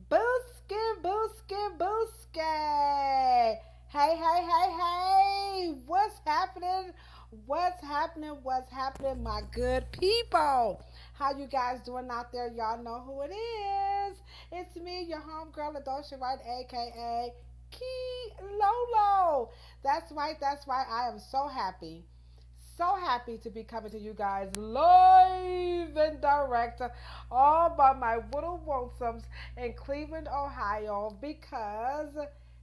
Booskin, booskin, booski. Hey, hey, hey, hey. What's happening? What's happening? What's happening, my good people? How you guys doing out there? Y'all know who it is. It's me, your homegirl, Ladosha, Wright, aka Key Lolo. That's right. I am so happy to be coming to you guys live and direct all by my little lonesomes in Cleveland, Ohio, because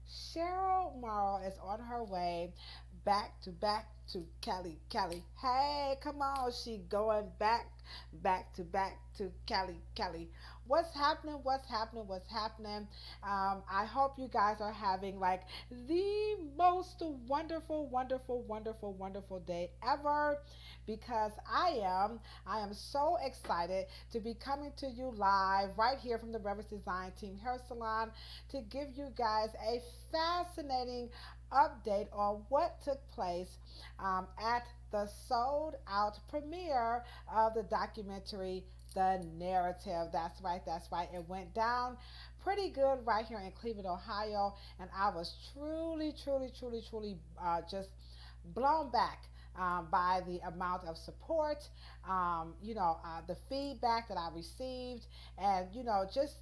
Cheryl Morrow is on her way back to Cali. Hey, come on, she going back to Cali. What's happening? What's happening? What's happening? I hope you guys are having like the most wonderful day ever, because I am so excited to be coming to you live right here from the Reverence Design Team Hair Salon to give you guys a fascinating update on what took place at the sold out premiere of the documentary The Narrative. That's right. It went down pretty good right here in Cleveland, Ohio, and I was truly just blown back by the amount of support, the feedback that I received, and just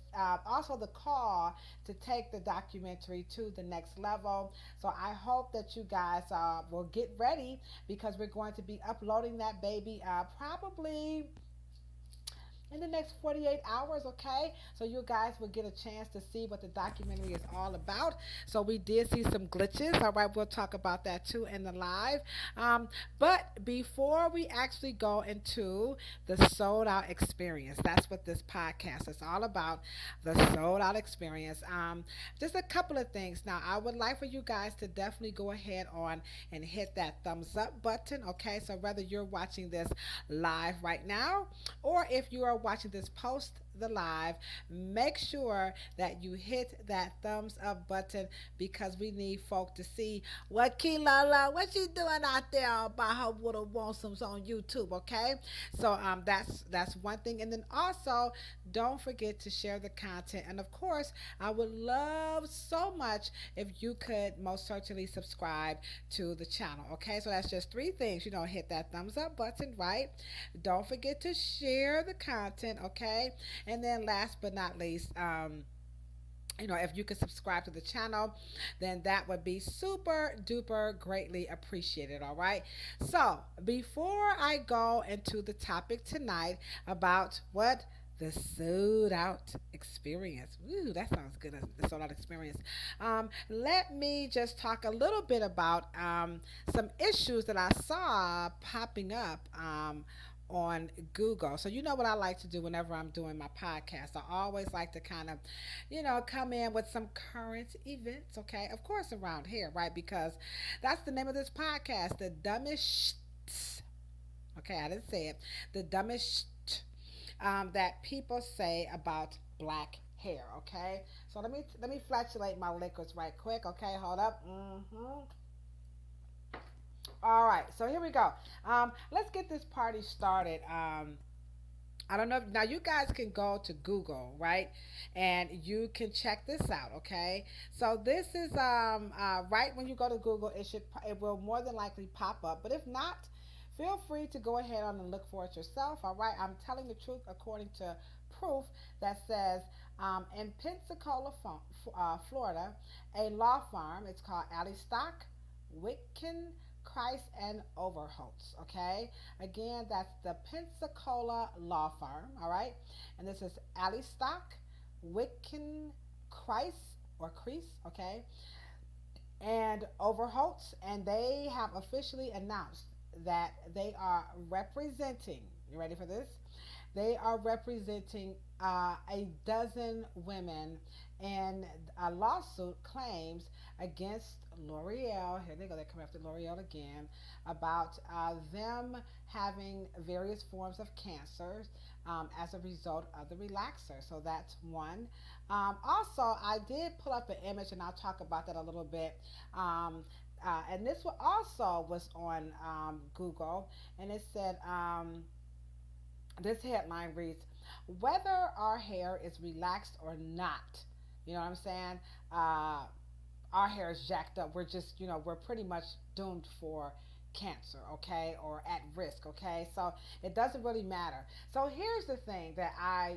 also the call to take the documentary to the next level. So I hope that you guys will get ready, because we're going to be uploading that baby probably in the next 48 hours, okay? So you guys will get a chance to see what the documentary is all about. So we did see some glitches. All right, we'll talk about that too in the live. But before we actually go into the sold out experience, that's what this podcast is all about, the sold out experience. Just a couple of things. Now, I would like for you guys to definitely go ahead on and hit that thumbs up button, okay? So whether you're watching this live right now, or if you are watching this post the live, make sure that you hit that thumbs up button, because we need folk to see what Kilala, what she doing out there all by her little lonesomes on YouTube, okay? So that's one thing. And then also, don't forget to share the content. And of course, I would love so much if you could most certainly subscribe to the channel, okay? So that's just three things. Hit that thumbs up button, right? Don't forget to share the content, okay? And then last but not least, if you could subscribe to the channel, then that would be super duper greatly appreciated. All right. So before I go into the topic tonight about what the sold out experience. Ooh, that sounds good. The sold out experience. Let me just talk a little bit about some issues that I saw popping up on Google. So you know what I like to do whenever I'm doing my podcast. I always like to kind of, come in with some current events, okay? Of course around here, right? Because that's the name of this podcast, the dumbest okay, I didn't say it. The dumbest that people say about black hair, okay? So let me flatulate my liquids right quick, okay? Hold up. All right, so here we go. Let's get this party started. I don't know. Now you guys can go to Google, right, and you can check this out. Okay, so this is right when you go to Google, it will more than likely pop up. But if not, feel free to go ahead on and look for it yourself. All right, I'm telling the truth according to proof that says in Pensacola, Florida, a law firm. It's called Alley Stock, Witkin, Christ and Overholtz. Okay, again, that's the Pensacola law firm. All right, and this is Alley Stock, Witkin, Christ or Crease. Okay, and Overholtz, and they have officially announced that they are representing. You ready for this? They are representing a dozen women in a lawsuit claims against L'Oreal. Here they go. They're coming after L'Oreal again about them having various forms of cancer as a result of the relaxer. So that's one. Also, I did pull up an image, and I'll talk about that a little bit. And this one also was on Google, and it said this headline reads, Whether our hair is relaxed or not, you know what I'm saying? Uh, our hair is jacked up. We're just, we're pretty much doomed for cancer, okay, or at risk, okay? So it doesn't really matter. So here's the thing that I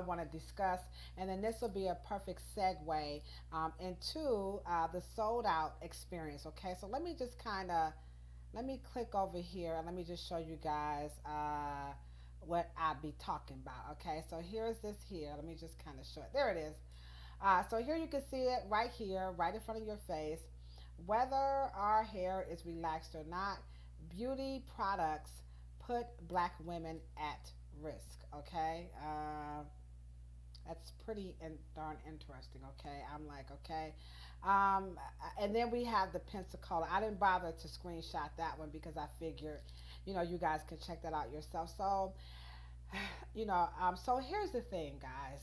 want to discuss, and then this will be a perfect segue into the sold out experience, okay? So let me click over here and let me just show you guys what I'll be talking about, okay? So here's this here. Let me just kind of show it. There it is. So here you can see it right here, right in front of your face. Whether our hair is relaxed or not, beauty products put black women at risk. Okay, that's pretty darn interesting. Okay, I'm like, okay, um, and then we have the Pensacola. I didn't bother to screenshot that one because I figured, you guys can check that out yourself. So, so here's the thing, guys.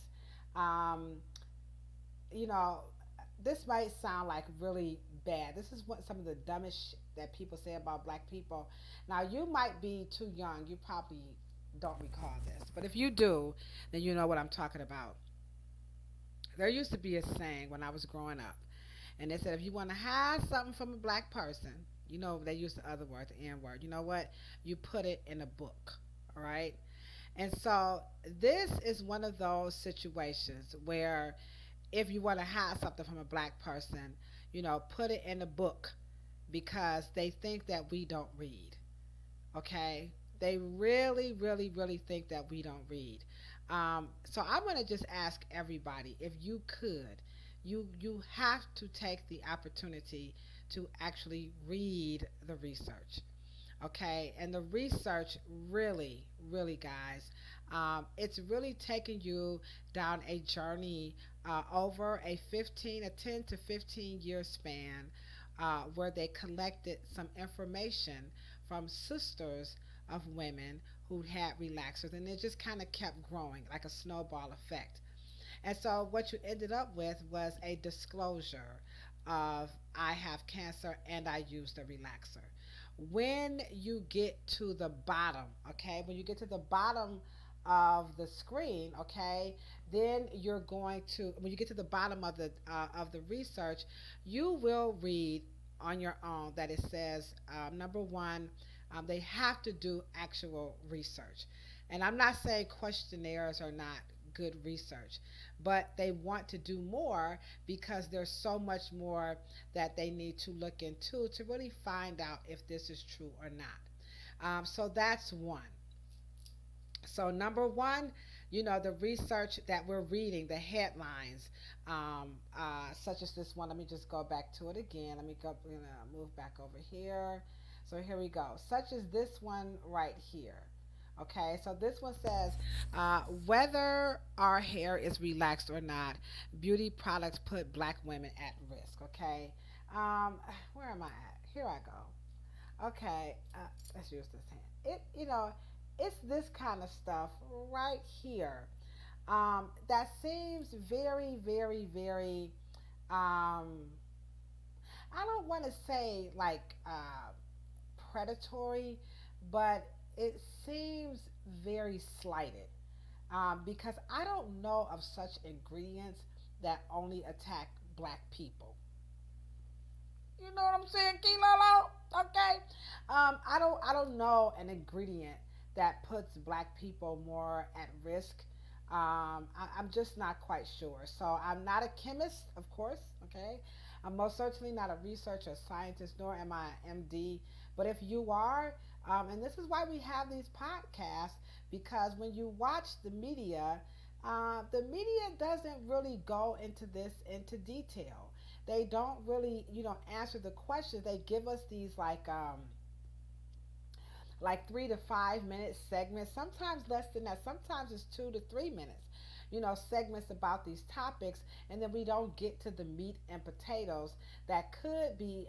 Um, you know, this might sound like really bad. This is what some of the dumbest shit that people say about black people. Now, you might be too young. You probably don't recall this. But if you do, then you know what I'm talking about. There used to be a saying when I was growing up, and they said if you want to hide something from a black person, they use the other word, the N word. You know what? You put it in a book. All right? And so this is one of those situations where if you want to hide something from a black person, put it in a book because they think that we don't read. Okay? They really, really, really think that we don't read. So I'm going to just ask everybody if you could, you have to take the opportunity to actually read the research. Okay, and the research really, really, guys, it's really taking you down a journey over a 10 to 15-year span where they collected some information from sisters of women who had relaxers, and it just kind of kept growing like a snowball effect. And so what you ended up with was a disclosure of I have cancer and I used a relaxer. When you get to the bottom, okay, when you get to the bottom of the screen, okay, then you're going to when you get to the bottom of the research, you will read on your own that it says number one, they have to do actual research. And I'm not saying questionnaires are not good research, but they want to do more because there's so much more that they need to look into to really find out if this is true or not. So that's one. So number one, the research that we're reading, the headlines, such as this one. Let me just go back to it again. Let me go. We're gonna move back over here. So here we go. Such as this one right here. Okay, so this one says whether our hair is relaxed or not, beauty products put black women at risk. Okay, where am I at? Here I go. Okay, let's use this hand. It's this kind of stuff right here that seems very, very, very. Um, I don't want to say like predatory, but it seems very slighted because I don't know of such ingredients that only attack black people. You know what I'm saying, Kilo? Okay. I don't know an ingredient that puts black people more at risk. I'm just not quite sure. So I'm not a chemist, of course. Okay. I'm most certainly not a researcher, scientist, nor am I an MD. But if you are, and this is why we have these podcasts, because when you watch the media doesn't really go into this into detail. They don't really, answer the questions. They give us these like 3 to 5 minute segments, sometimes less than that. Sometimes it's 2 to 3 minutes, segments about these topics, and then we don't get to the meat and potatoes that could be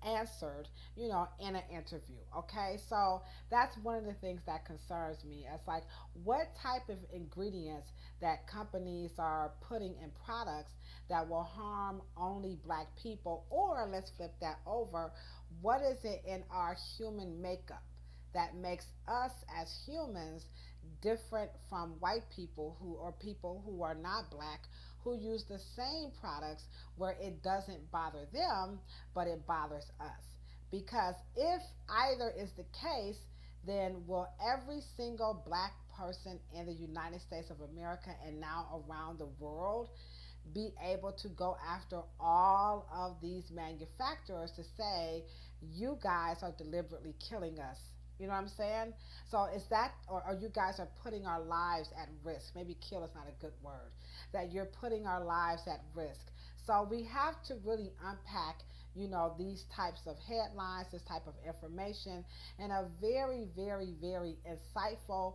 answered, in an interview. Okay, so that's one of the things that concerns me. It's like what type of ingredients that companies are putting in products that will harm only black people, or let's flip that over, what is it in our human makeup that makes us as humans different from white people who or people who are not black who use the same products where it doesn't bother them but it bothers us. Because if either is the case, then will every single black person in the United States of America and now around the world be able to go after all of these manufacturers to say, you guys are deliberately killing us? You know what I'm saying? So is that, or you guys are putting our lives at risk? Maybe kill is not a good word. That you're putting our lives at risk. So we have to really unpack, these types of headlines, this type of information, in a very, very, very insightful,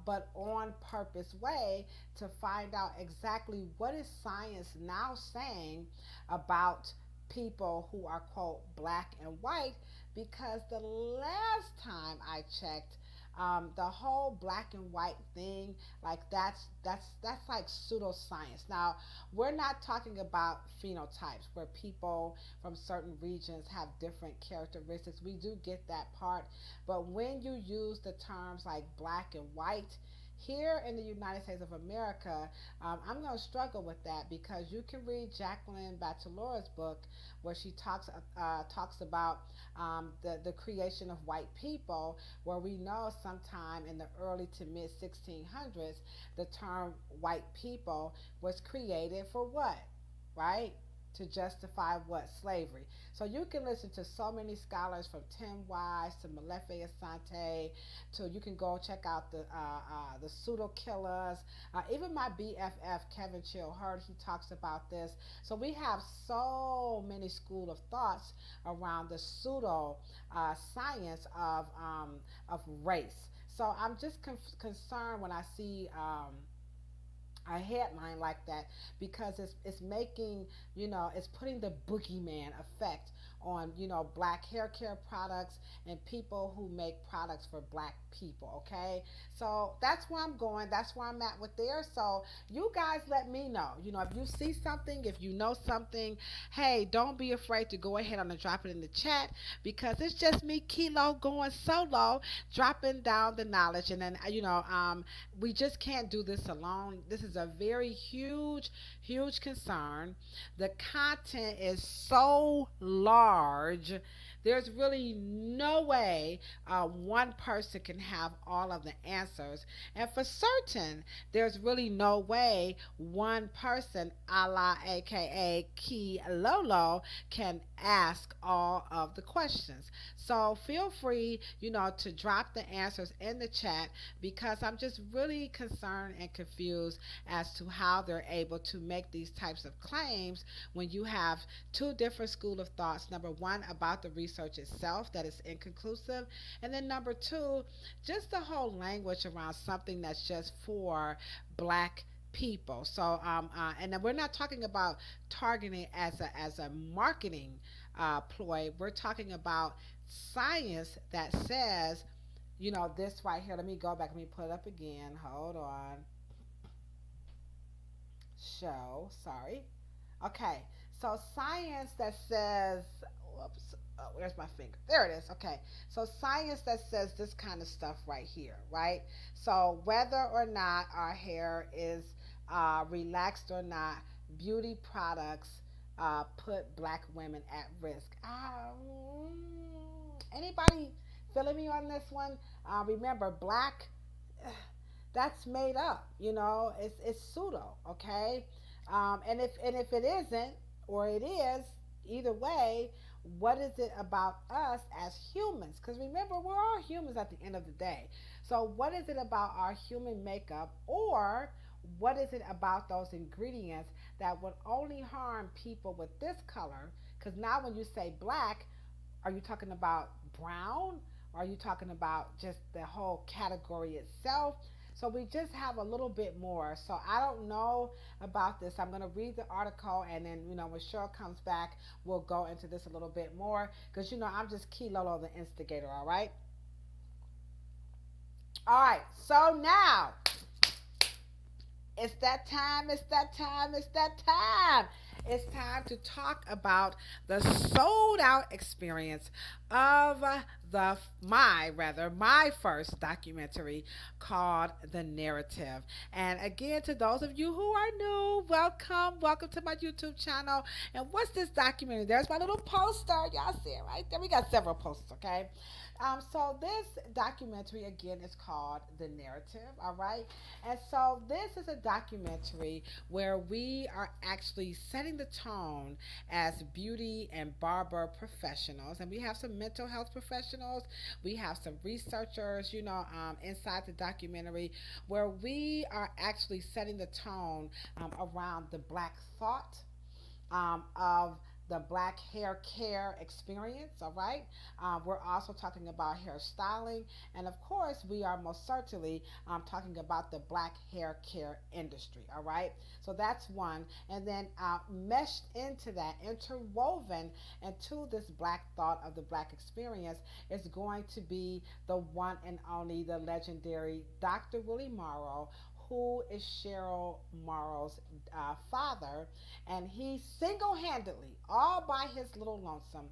but on purpose way to find out exactly what is science now saying about people who are quote black and white, because the last time I checked, the whole black and white thing, like that's like pseudoscience. Now we're not talking about phenotypes where people from certain regions have different characteristics. We do get that part, but when you use the terms like black and white here in the United States of America, I'm going to struggle with that, because you can read Jacqueline Batelora's book where she talks about the creation of white people, where we know sometime in the early to mid 1600s the term white people was created for what, right? To justify what? Slavery. So you can listen to so many scholars, from Tim Wise to Malefe Asante, to you can go check out the pseudo killers. Even my BFF Kevin Chill Hurd, he talks about this. So we have so many school of thoughts around the pseudo science of race. So I'm just concerned when I see a headline like that, because it's making, it's putting the boogeyman effect on, black hair care products and people who make products for black people. Okay, so that's where I'm going, that's where I'm at with there. So you guys let me know, if you see something, if you know something, hey, don't be afraid to go ahead and drop it in the chat, because it's just me, Kilo, going solo, dropping down the knowledge. And then we just can't do this alone. This is a very huge, huge concern. The content is so large. There's really no way one person can have all of the answers. And for certain, there's really no way one person, a la AKA Key Lolo, can ask all of the questions. So feel free, to drop the answers in the chat, because I'm just really concerned and confused as to how they're able to make these types of claims when you have two different school of thoughts. Number one, about the research itself, that is inconclusive, and then number two, just the whole language around something that's just for black people. So and then we're not talking about targeting as a marketing ploy. We're talking about science that says, this right here. Let me go back. Let me put it up again. Hold on. Show. Sorry. Okay. So science that says, whoops, oh, where's my finger? There it is. Okay. So science that says this kind of stuff right here, right? So whether or not our hair is relaxed or not, beauty products put black women at risk. Anybody feeling me on this one? Remember, black, that's made up. It's pseudo. Okay, and if it isn't, or it is, either way, what is it about us as humans? Because remember, we're all humans at the end of the day. So what is it about our human makeup, or what is it about those ingredients that would only harm people with this color? Because now when you say black, are you talking about brown? Or are you talking about just the whole category itself? So we just have a little bit more. So I don't know about this. I'm going to read the article, and then, when Cheryl comes back, we'll go into this a little bit more, because, I'm just Key Lolo, the instigator, all right? All right, so now it's that time, it's that time, it's that time. It's time to talk about the sold out experience of my first documentary called The Narrative. And again, to those of you who are new, welcome to my YouTube channel. And what's this documentary? There's my little poster. Y'all see it right there? We got several posters, okay? So this documentary again is called The Narrative, all right? And so this is a documentary where we are actually setting the tone as beauty and barber professionals, and we have some mental health professionals, we have some researchers, inside the documentary, where we are actually setting the tone around the black thought of the black hair care experience. All right. We're also talking about hairstyling. And of course, we are most certainly talking about the black hair care industry. All right. So that's one. And then meshed into that, interwoven into this black thought of the black experience is going to be the one and only, the legendary Dr. Willie Morrow, who is Cheryl Morrow's father, and he single-handedly, all by his little lonesome,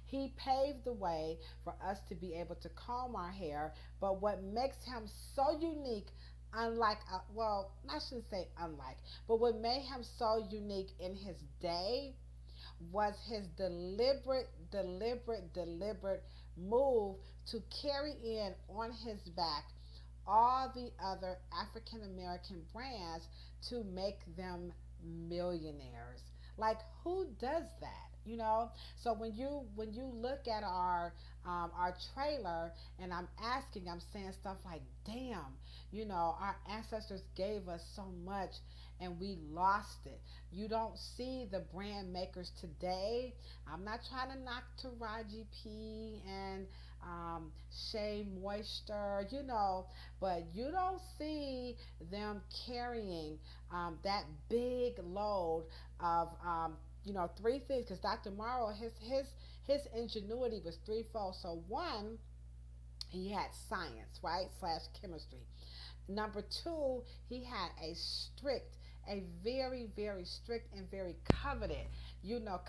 he paved the way for us to be able to comb our hair. But what makes him so unique, unlike, well, I shouldn't say unlike, but what made him so unique in his day was his deliberate move to carry in on his back all the other African American brands to make them millionaires. Like, who does that? So when you look at our trailer, and I'm saying stuff like, damn, our ancestors gave us so much and we lost it. You don't see the brand makers today. I'm not trying to knock Taraji P and Shea Moisture, but you don't see them carrying that big load of three things. Because Dr. Morrow, his ingenuity was threefold. So one, he had science, right, slash chemistry. Number two, he had a very, very strict and very coveted,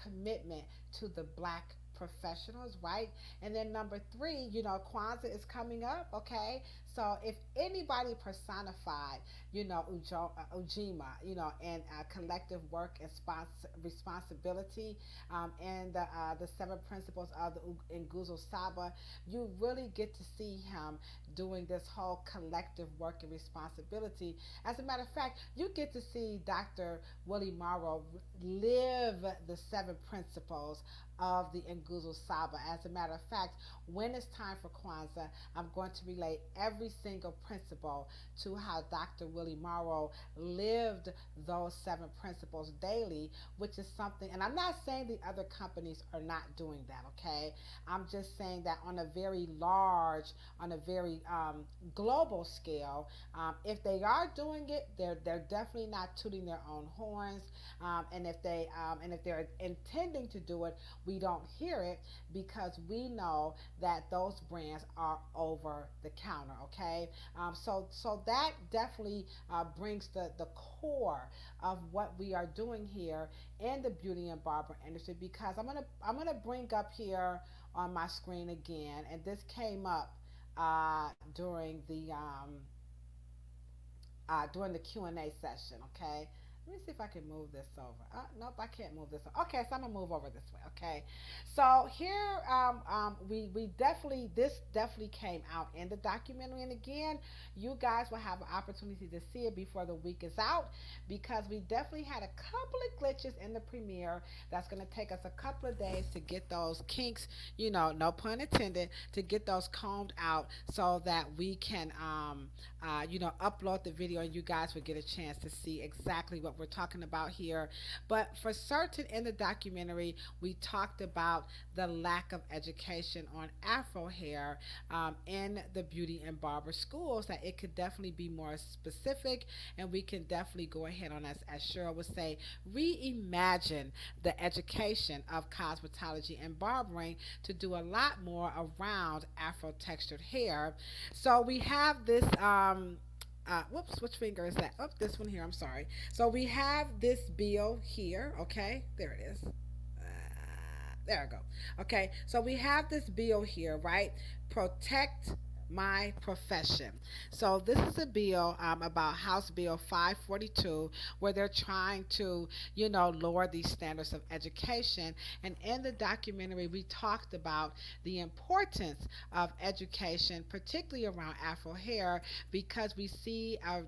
commitment to the black professionals, right? And then number three, Kwanzaa is coming up, okay? So if anybody personified, Ujima, and collective work and responsibility, and the seven principles of the Nguzo Saba, you really get to see him doing this whole collective work and responsibility. As a matter of fact, you get to see Dr. Willie Morrow live the seven principles of the Nguzo Saba. As a matter of fact, when it's time for Kwanzaa, I'm going to relate every single principle to how Dr. Willie Morrow lived those seven principles daily, which is something, and I'm not saying the other companies are not doing that, okay? I'm just saying that on a very large, on a very global scale, if they are doing it, they're definitely not tooting their own horns, and if they're intending to do it, we don't hear it because we know that those brands are over the counter. Okay, so that definitely brings the core of what we are doing here in the beauty and barber industry. Because I'm gonna bring up here on my screen again, and this came up during the Q&A session. Okay, let me see if I can move this over. Nope, I can't move this over. Okay, so I'm gonna move over this way. Okay, so here, we definitely, this definitely came out in the documentary, and again, you guys will have an opportunity to see it before the week is out, because we definitely had a couple of glitches in the premiere. That's gonna take us a couple of days to get those kinks, no pun intended, to get those combed out so that we can, upload the video and you guys will get a chance to see exactly what we're talking about here. But for certain, in the documentary, we talked about the lack of education on Afro hair in the beauty and barber schools, that it could definitely be more specific, and we can definitely go ahead on, as Cheryl would say, reimagine the education of cosmetology and barbering to do a lot more around Afro textured hair. So we have this whoops, which finger is that? Oh, this one here, I'm sorry. So we have this bill here, okay? There it is. There we go. Okay, so we have this bill here, right? Protect my profession. So this is a bill about House Bill 542, where they're trying to, lower these standards of education. And in the documentary, we talked about the importance of education, particularly around Afro hair, because we see, I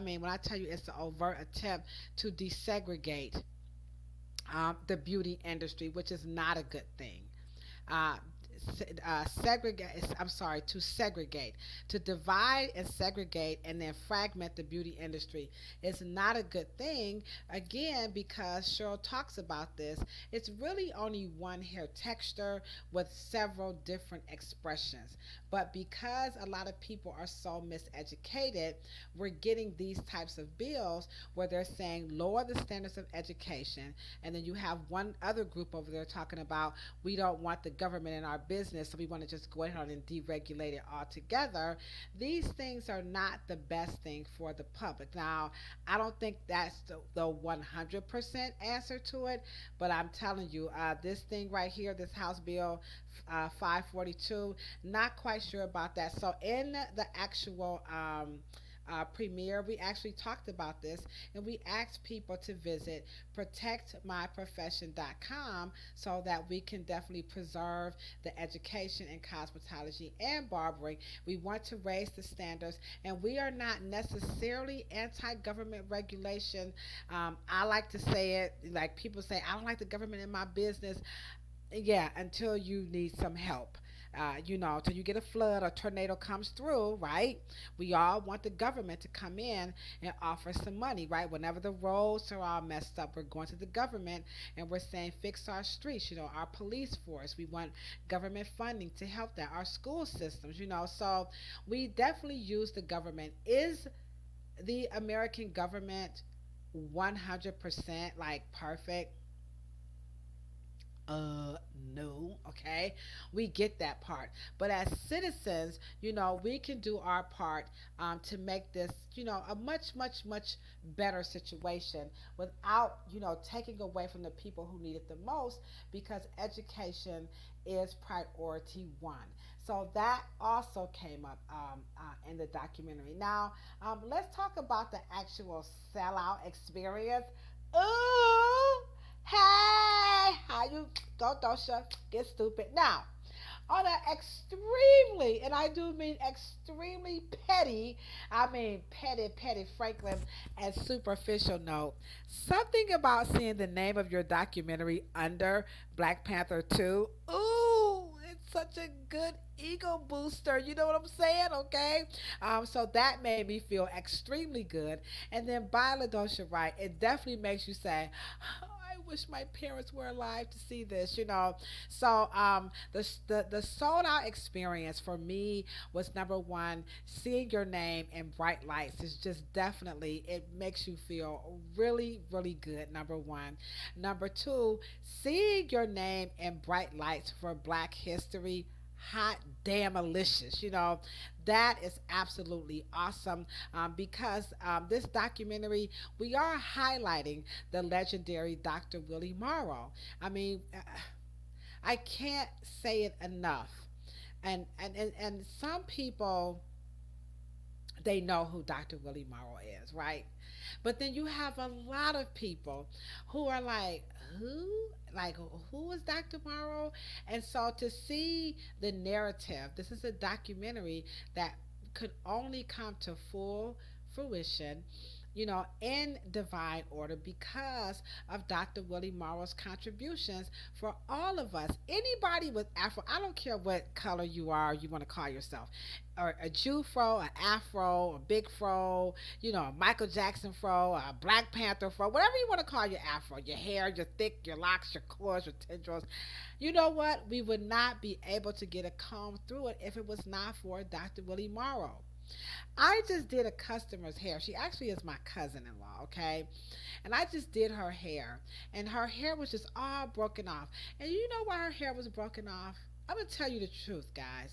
mean, when I tell you it's an overt attempt to desegregate the beauty industry, which is not a good thing. Uh, Segregate, I'm sorry, to segregate, to divide and segregate and then fragment the beauty industry is not a good thing. Again, because Cheryl talks about this, it's really only one hair texture with several different expressions. But because a lot of people are so miseducated, we're getting these types of bills where they're saying lower the standards of education. And then you have one other group over there talking about we don't want the government in our business, so we want to just go ahead and deregulate it altogether. These things are not the best thing for the public. Now, I don't think that's the 100% answer to it, but I'm telling you, this thing right here, this House Bill 542, not quite sure about that. So, in the actual premiere, we actually talked about this and we asked people to visit protectmyprofession.com so that we can definitely preserve the education in cosmetology and barbering. We want to raise the standards, and we are not necessarily anti government regulation. I like to say it like people say, I don't like the government in my business. Yeah, until you need some help. Till you get a flood or tornado comes through, right? We all want the government to come in and offer some money, right? Whenever the roads are all messed up, we're going to the government and we're saying fix our streets, our police force. We want government funding to help that, our school systems. So we definitely use the government. Is the American government 100% like perfect? uh no. Okay, we get that part, but as citizens, we can do our part to make this a much much much better situation without taking away from the people who need it the most, because education is priority one. So that also came up in the documentary. Now, let's talk about the actual sellout experience. Ooh, hey, how you go, Dosha? Get stupid. Now, on an extremely, and I do mean extremely petty, I mean petty Franklin and superficial note, something about seeing the name of your documentary under Black Panther 2. Ooh, it's such a good ego booster. You know what I'm saying? Okay. So that made me feel extremely good. And then by Ladosha Wright, it definitely makes you say, I wish my parents were alive to see this. So the sold out experience for me was number one, seeing your name in bright lights is just definitely, it makes you feel really, really good. Number one. Number two, seeing your name in bright lights for Black History, hot damn malicious. That is absolutely awesome, because this documentary, we are highlighting the legendary Dr. Willie Morrow. I mean, I can't say it enough. And some people, they know who Dr. Willie Morrow is, right? But then you have a lot of people who are like, who? Like, who is Dr. Morrow? And so to see the narrative, this is a documentary that could only come to full fruition, in divine order because of Dr. Willie Morrow's contributions for all of us. Anybody with Afro, I don't care what color you are, you want to call yourself, or a Jew fro, an Afro, a big fro, a Michael Jackson fro, a Black Panther fro, whatever you want to call your Afro, your hair, your thick, your locks, your cords, your tendrils. You know what? We would not be able to get a comb through it if it was not for Dr. Willie Morrow. I just did a customer's hair. She actually is my cousin in law, okay? And I just did her hair. And her hair was just all broken off. And you know why her hair was broken off? I'm going to tell you the truth, guys.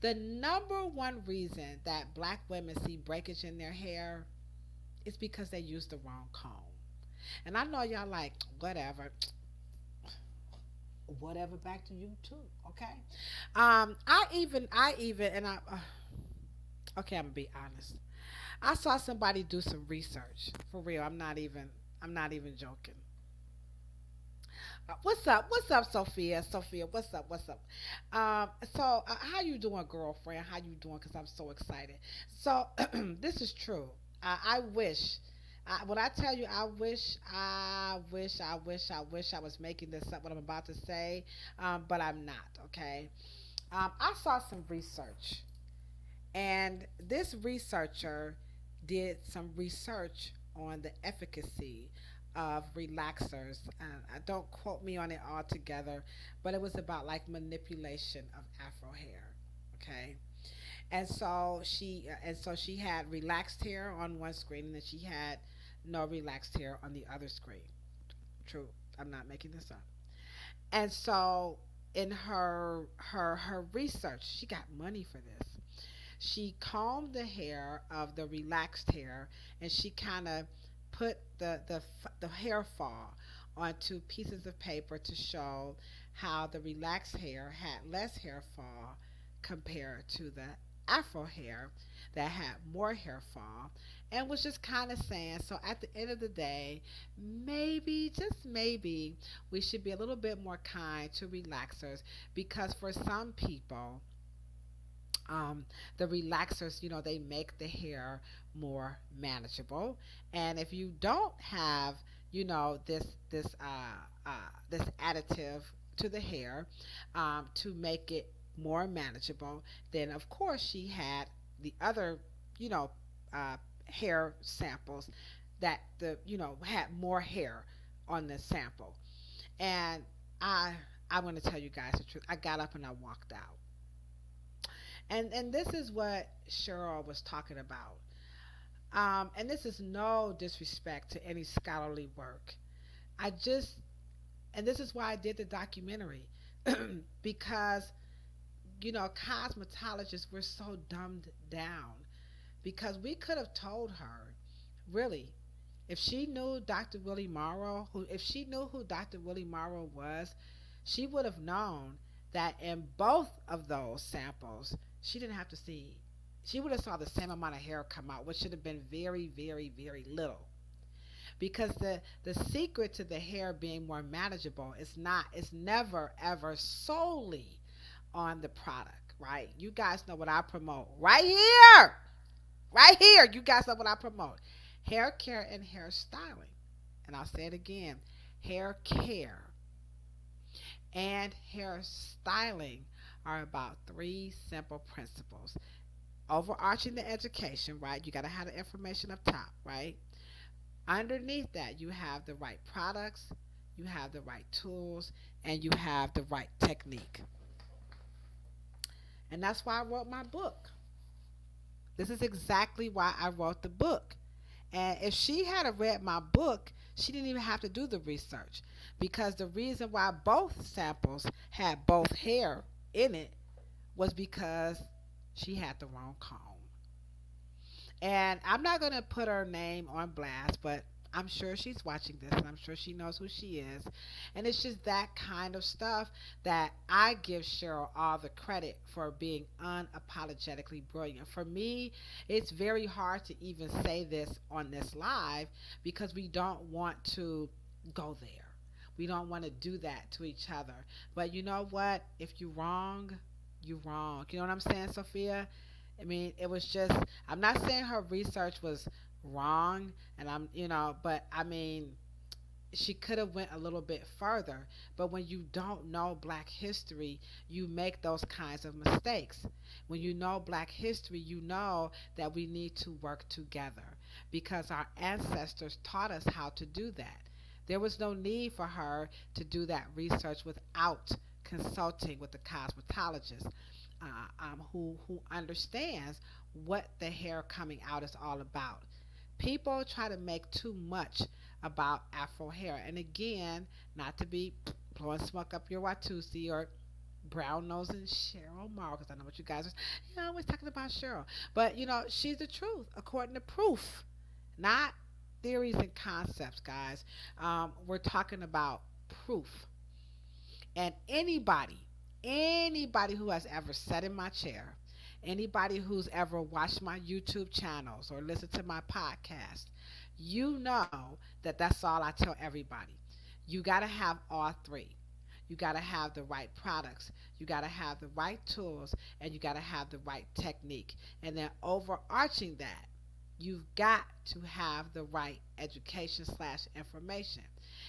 The number one reason that Black women see breakage in their hair is because they use the wrong comb. And I know y'all like, whatever. whatever back to you too. Okay. I even, and okay, I'm gonna be honest. I saw somebody do some research for real. I'm not even joking. What's up? What's up, Sophia? Sophia, what's up? What's up? How you doing, girlfriend? How you doing? Cause I'm so excited. So, this is true. I wish. When I tell you, I wish I was making this up. What I'm about to say, but I'm not. Okay. I saw some research, and this researcher did some research on the efficacy of relaxers. Don't quote me on it altogether, but it was about like manipulation of Afro hair. Okay, and so she had relaxed hair on one screen, and then she had no relaxed hair on the other screen. True, I'm not making this up. And so in her research, she got money for this. She combed the hair of the relaxed hair, and she kind of put the hair fall onto pieces of paper to show how the relaxed hair had less hair fall compared to the afro hair that had more hair fall, and was just kind of saying, so at the end of the day, maybe, just maybe, we should be a little bit more kind to relaxers, because for some people, the relaxers, they make the hair more manageable. And if you don't have, this additive to the hair, to make it more manageable, then of course she had the other, you know, hair samples that had more hair on the sample. And I I'm going to tell you guys the truth. I got up and I walked out. And this is what Cheryl was talking about. And this is no disrespect to any scholarly work. I just, and this is why I did the documentary, because, cosmetologists were so dumbed down, because we could have told her, really, if she knew Dr. Willie Morrow, if she knew who Dr. Willie Morrow was, she would have known that in both of those samples, she didn't have to see. She would have saw the same amount of hair come out, which should have been very, very, very little. Because the secret to the hair being more manageable is not, it's never ever solely on the product, right? You guys know what I promote right here, right here. You guys know what I promote: hair care and hair styling. And I'll say it again: hair care and hair styling are about three simple principles. Overarching the education, right? You got to have the information up top, right? Underneath that, you have the right products, you have the right tools, and you have the right technique. And that's why I wrote my book. This is exactly why I wrote the book. And if she had read my book, she didn't even have to do the research, because the reason why both samples had both hair in it was because she had the wrong comb. And I'm not going to put her name on blast, but I'm sure she's watching this and I'm sure she knows who she is. And it's just that kind of stuff that I give Cheryl all the credit for being unapologetically brilliant. For me, it's very hard to even say this on this live, because we don't want to go there. We don't want to do that to each other. But you know what? If you're wrong, you're wrong. You know what I'm saying, Sophia? I mean, it was just, I'm not saying her research was wrong, and but I mean, she could have went a little bit further. But when you don't know black history, you make those kinds of mistakes. When you know black history, you know that we need to work together, because our ancestors taught us how to do that. There was no need for her to do that research without consulting with the cosmetologist, who understands what the hair coming out is all about. People try to make too much about Afro hair, and again, not to be blowing smoke up your Watusi or brown nosing Cheryl Morrow, because I know what you guys are. Always talking about Cheryl, but she's the truth according to proof, not theories and concepts, guys. We're talking about proof. And anybody who has ever sat in my chair, anybody who's ever watched my YouTube channels or listened to my podcast, you know that that's all I tell everybody. You got to have all three. You got to have the right products, you got to have the right tools, and you got to have the right technique. And then overarching that, you've got to have the right education slash information.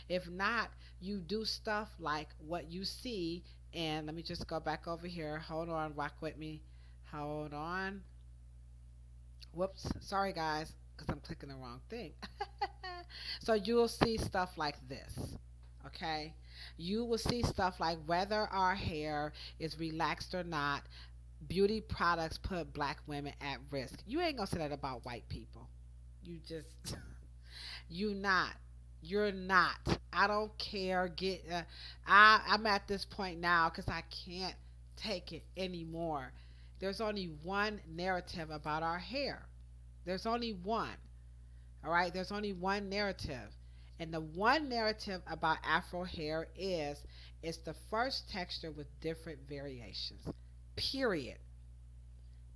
If not, you do stuff like what you see. And let me just go back over here. Hold on, rock with me. Hold on. Whoops. Sorry, guys, because I'm clicking the wrong thing. So you'll see stuff like this. Okay? You will see stuff like whether our hair is relaxed or not. Beauty products put black women at risk. You ain't gonna say that about white people. You just, you not. You're not. I don't care. I'm at this point now because I can't take it anymore. There's only one narrative about our hair. There's only one. All right. There's only one narrative, and the one narrative about Afro hair is it's the first texture with different variations. Period.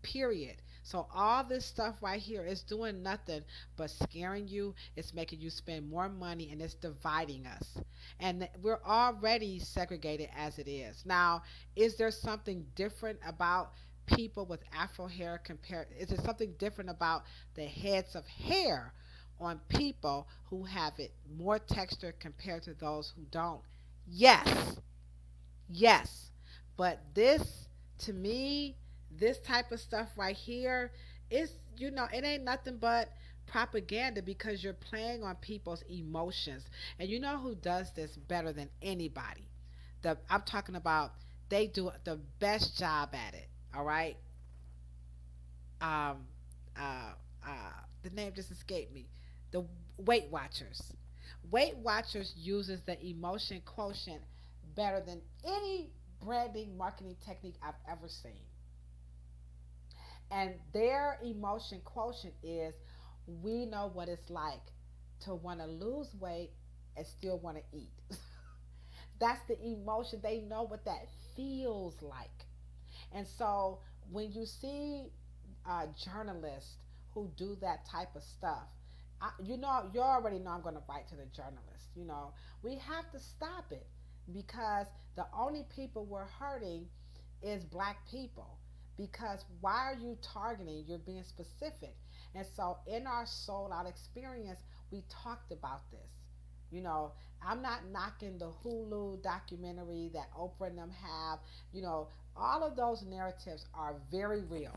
Period. So all this stuff right here is doing nothing but scaring you. It's making you spend more money, and it's dividing us. And we're already segregated as it is. Now, is there something different about people with Afro hair compared? Is there something different about the heads of hair on people who have it more texture compared to those who don't? Yes. Yes. But this, to me, this type of stuff right here is, it ain't nothing but propaganda because you're playing on people's emotions. And you know who does this better than anybody? I'm talking about, they do the best job at it. All right. Um, uh, the name just escaped me. The Weight Watchers. Weight Watchers uses the emotion quotient better than any branding marketing technique I've ever seen. And their emotion quotient is, we know what it's like to want to lose weight and still want to eat. That's the emotion. They know what that feels like. And so when you see journalists who do that type of stuff, you already know I'm going to write to the journalists. We have to stop it because the only people we're hurting is black people. Because why are you targeting? You're being specific. And so in our sold out experience, we talked about this. You know, I'm not knocking the Hulu documentary that Oprah and them have. All of those narratives are very real.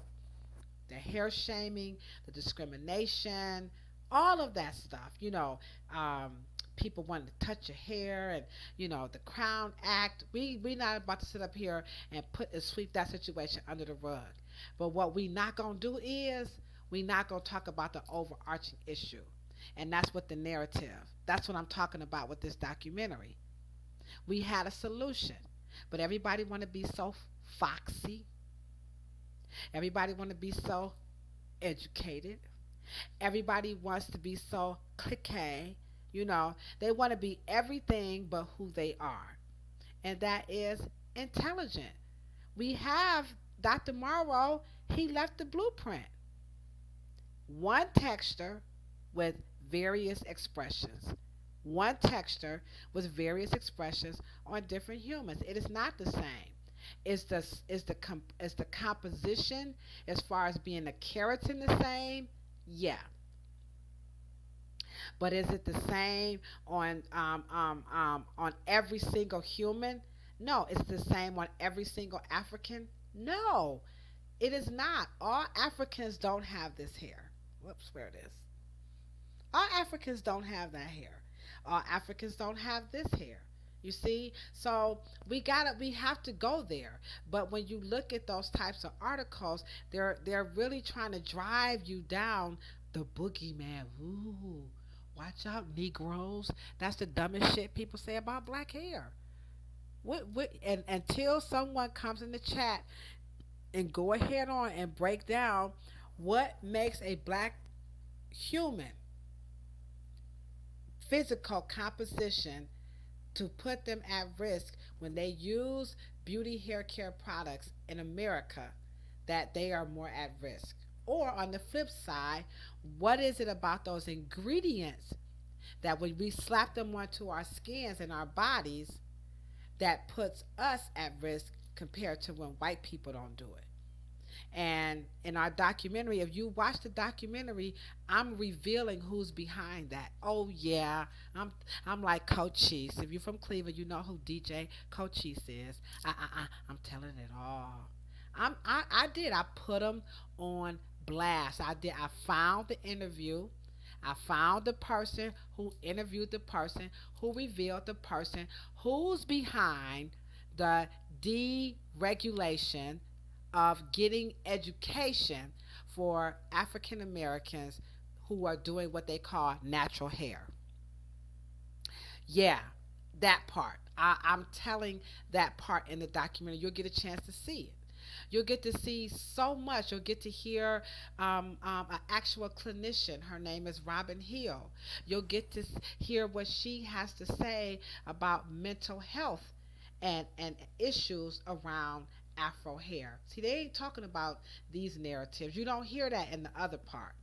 The hair shaming, the discrimination, all of that stuff. Um, People wanting to touch your hair, and the Crown Act. We not about to sit up here and sweep that situation under the rug. But what we not gonna do is we not gonna talk about the overarching issue, and that's what the narrative. That's what I'm talking about with this documentary. We had a solution, but everybody want to be so foxy. Everybody want to be so educated. Everybody wants to be so cliquet. They want to be everything but who they are. And that is intelligent. We have Dr. Morrow, he left the blueprint. One texture with various expressions. One texture with various expressions on different humans. It is not the same. Is the composition as far as being the keratin the same? Yeah. But is it the same on every single human? No. It's the same on every single African? No, it is not. All Africans don't have this hair. Whoops, where it is. All Africans don't have that hair. All Africans don't have this hair. You see? So we have to go there. But when you look at those types of articles, they're really trying to drive you down the boogeyman. Ooh, watch out, Negroes. That's the dumbest shit people say about black hair. And until someone comes in the chat and go ahead on and break down what makes a black human physical composition to put them at risk when they use beauty hair care products in America, that they are more at risk? Or on the flip side, what is it about those ingredients that when we slap them onto our skins and our bodies that puts us at risk compared to when white people don't do it? And in our documentary, if you watch the documentary, I'm revealing who's behind that. Oh yeah, I'm like Cochise. If you're from Cleveland, you know who DJ Cochise is. I'm telling it all. I did. I put them on blast. I did. I found the interview. I found the person who interviewed the person who revealed the person who's behind the deregulation of getting education for African Americans who are doing what they call natural hair. Yeah, that part. I'm telling that part in the documentary. You'll get a chance to see it. You'll get to see so much. You'll get to hear an actual clinician. Her name is Robin Hill. You'll get to hear what she has to say about mental health and issues around Afro hair. See, they ain't talking about these narratives. You don't hear that in the other part.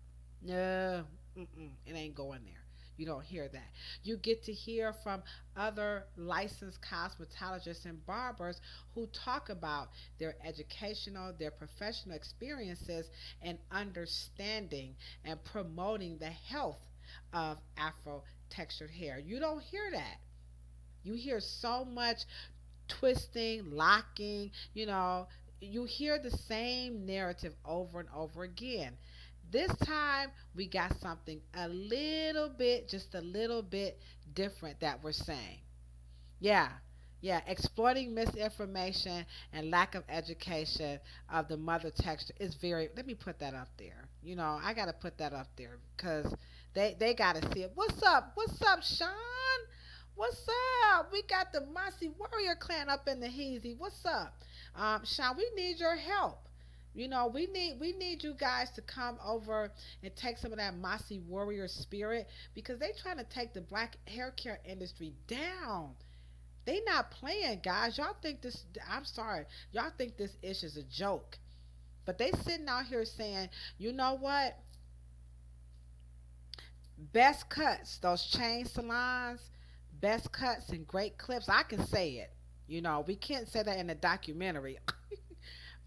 No, it ain't going there. You don't hear that. You get to hear from other licensed cosmetologists and barbers who talk about their educational, their professional experiences and understanding and promoting the health of Afro textured hair. You don't hear that. You hear so much twisting, locking, you hear the same narrative over and over again. This time we got something a little bit, just a little bit different that we're saying. Yeah. Yeah, exploiting misinformation and lack of education of the mother texture is very. Let me put that up there. I got to put that up there because they got to see it. What's up? What's up, Sean? What's up? We got the Mossy Warrior Clan up in the Heezy. What's up, Sean? We need your help. We need you guys to come over and take some of that Mossy Warrior spirit because they trying to take the black hair care industry down. They not playing, guys. Y'all think this? I'm sorry. Y'all think this ish is a joke, but they sitting out here saying, you know what? Best cuts, those chain salons, best cuts and great clips. I can say it. We can't say that in a documentary.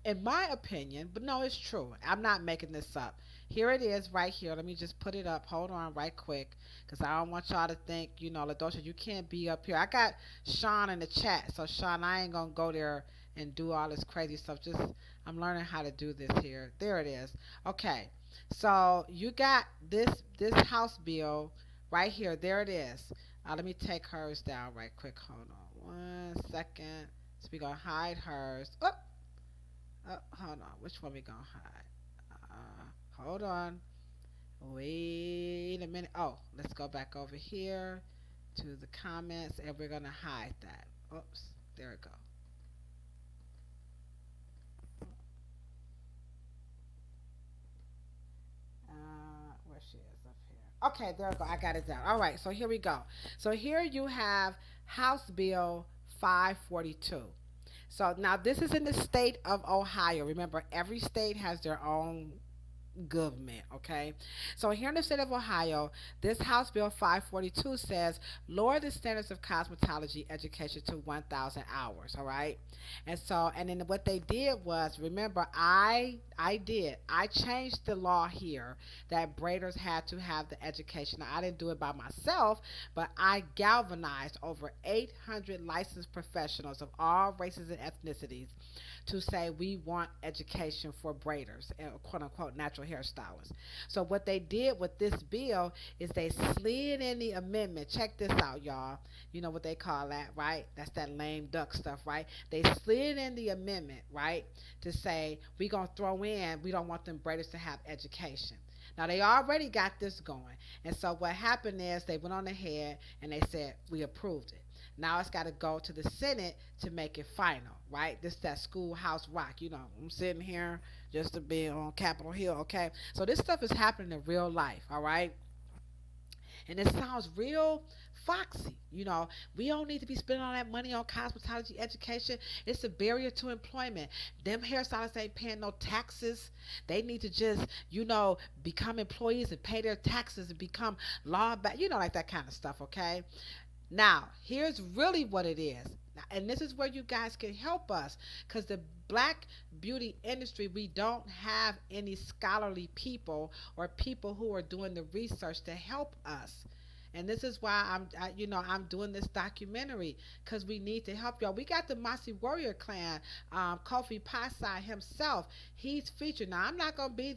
In my opinion, but no, it's true. I'm not making this up. Here it is right here. Let me just put it up. Hold on right quick because I don't want y'all to think, Ladosha, you can't be up here. I got Sean in the chat. So, Sean, I ain't going to go there and do all this crazy stuff. Just, I'm learning how to do this here. There it is. Okay. So, you got this House bill right here. There it is. Let me take hers down right quick. Hold on 1 second. So, we're going to hide hers. Oh, hold on. Which one we gonna hide? Hold on. Wait a minute. Oh, let's go back over here to the comments, and we're gonna hide that. Oops, there it go. Where she is up here. Okay, there we go. I got it down. All right, so here we go. So here you have House Bill 542. So now this is in the state of Ohio. Remember, every state has their own government, okay? So here in the state of Ohio, this House Bill 542 says lower the standards of cosmetology education to 1,000 hours, all right? And then what they did was, remember, I changed the law here that braiders had to have the education. Now, I didn't do it by myself, but I galvanized over 800 licensed professionals of all races and ethnicities to say we want education for braiders and quote unquote natural hairstylists. So what they did with this bill is they slid in the amendment. Check this out, y'all. You know what they call that, right? That's that lame duck stuff, right? They slid in the amendment, right, to say we gonna throw in we don't want them braiders to have education. Now they already got this going, and so what happened is they went on ahead and they said we approved it. Now it's got to go to the Senate to make it final, right? This that schoolhouse rock. I'm sitting here just to be on Capitol Hill, okay? So this stuff is happening in real life, all right? And it sounds real foxy. We don't need to be spending all that money on cosmetology education. It's a barrier to employment. Them hairstylists ain't paying no taxes. They need to just, become employees and pay their taxes and become law back, like that kind of stuff, okay? Now, here's really what it is. And this is where you guys can help us because the black beauty industry, we don't have any scholarly people or people who are doing the research to help us. And this is why I'm doing this documentary because we need to help y'all. We got the Mossy Warrior Clan, Kofi Pasai himself. He's featured. Now I'm not gonna be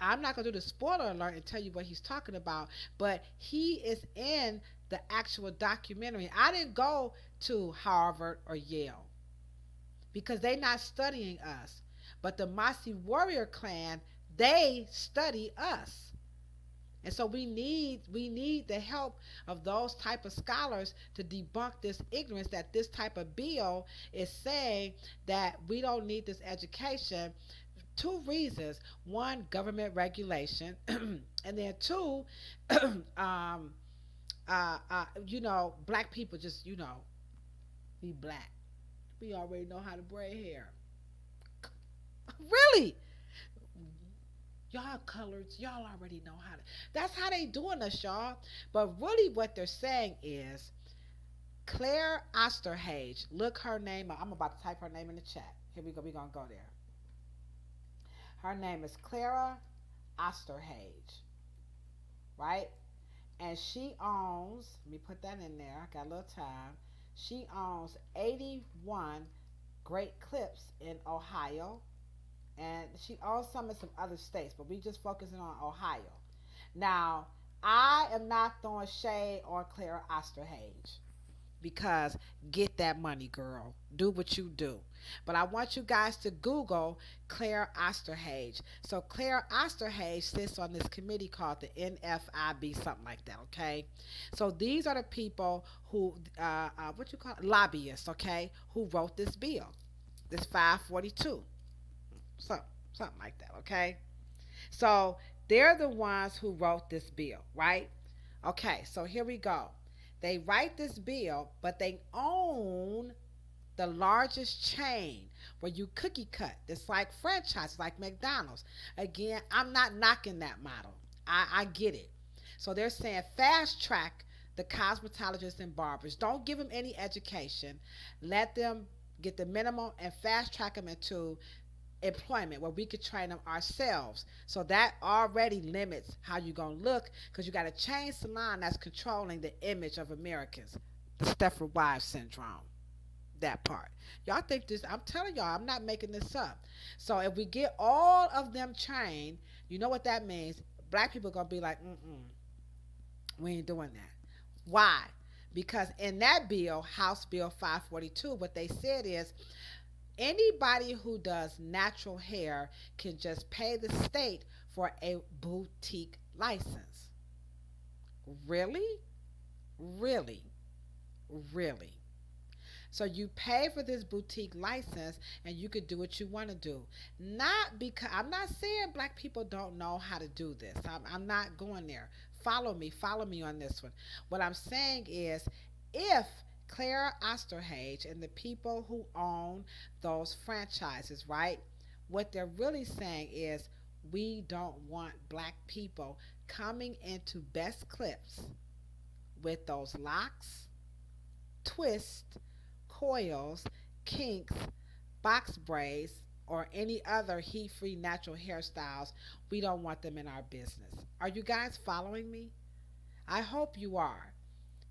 I'm not gonna do the spoiler alert and tell you what he's talking about, but he is in the actual documentary. I didn't go to Harvard or Yale because they're not studying us. But the Mossy Warrior Clan, they study us. And so we need the help of those type of scholars to debunk this ignorance that this type of bill is saying that we don't need this education. Two reasons: one, government regulation, and then two, black people just be black. We already know how to braid hair. Really? Y'all coloreds, y'all already know how to. That's how they doing us, y'all. But really, what they're saying is Claire Osterhage. Look her name up. I'm about to type her name in the chat. Here we go. We're gonna go there. Her name is Clara Osterhage, right? And she owns. Let me put that in there. I got a little time. She owns 81 Great Clips in Ohio, and she owns some in some other states, but we just focusing on Ohio. Now, I am not throwing shade on Clara Osterhage because get that money, girl. Do what you do. But I want you guys to Google Claire Osterhage. So Claire Osterhage sits on this committee called the NFIB, something like that, okay? So these are the people who, what you call it? Lobbyists, okay, who wrote this bill, this 542, something like that, okay? So they're the ones who wrote this bill, right? Okay, so here we go. They write this bill, but they own the largest chain where you cookie cut. It's like franchises, like McDonald's. Again, I'm not knocking that model. I get it. So they're saying fast track the cosmetologists and barbers. Don't give them any education. Let them get the minimum and fast track them into employment where we could train them ourselves. So that already limits how you're going to look because you got a chain salon that's controlling the image of Americans. The Stepford Wives syndrome. That part. Y'all think this, I'm telling y'all, I'm not making this up. So if we get all of them trained, you know what that means? Black people are going to be like, we ain't doing that. Why? Because in that bill, House Bill 542, what they said is anybody who does natural hair can just pay the state for a boutique license. Really? Really? Really? So you pay for this boutique license and you could do what you want to do. Not because, I'm not saying black people don't know how to do this. I'm not going there. Follow me on this one. What I'm saying is if Clara Osterhage and the people who own those franchises, right? What they're really saying is we don't want black people coming into Best Clips with those locks, twists, coils, kinks, box braids, or any other heat-free natural hairstyles. We don't want them in our business. Are you guys following me? I hope you are.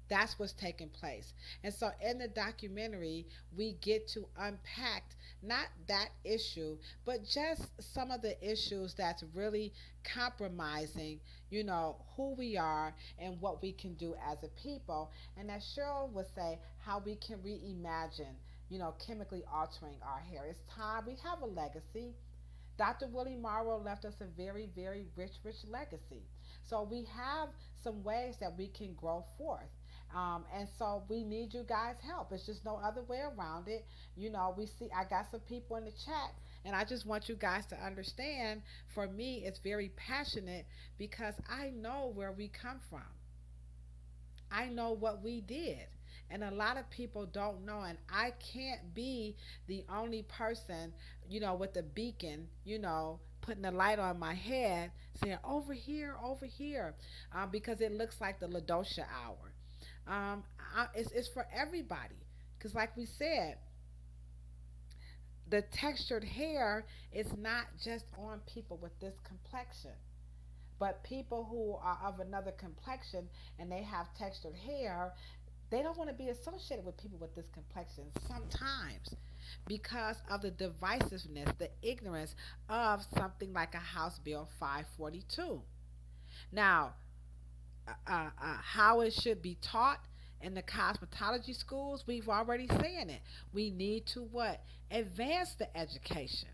That's what's taking place. And so in the documentary, we get to unpack not that issue, but just some of the issues that's really compromising, who we are and what we can do as a people. And as Cheryl would say, how we can reimagine, chemically altering our hair. It's time. We have a legacy. Dr. Willie Morrow left us a very, very rich, rich legacy. So we have some ways that we can grow forth. And so we need you guys' help. It's just no other way around it. We see, I got some people in the chat, and I just want you guys to understand, for me, it's very passionate because I know where we come from. I know what we did. And a lot of people don't know, and I can't be the only person, with the beacon, putting the light on my head, saying over here, because it looks like the Ladosha hour. It's for everybody, because like we said, the textured hair is not just on people with this complexion, but people who are of another complexion and they have textured hair, they don't want to be associated with people with this complexion sometimes because of the divisiveness, the ignorance of something like a House Bill 542. Now, how it should be taught in the cosmetology schools, we've already saying it. We need to what? Advance the education.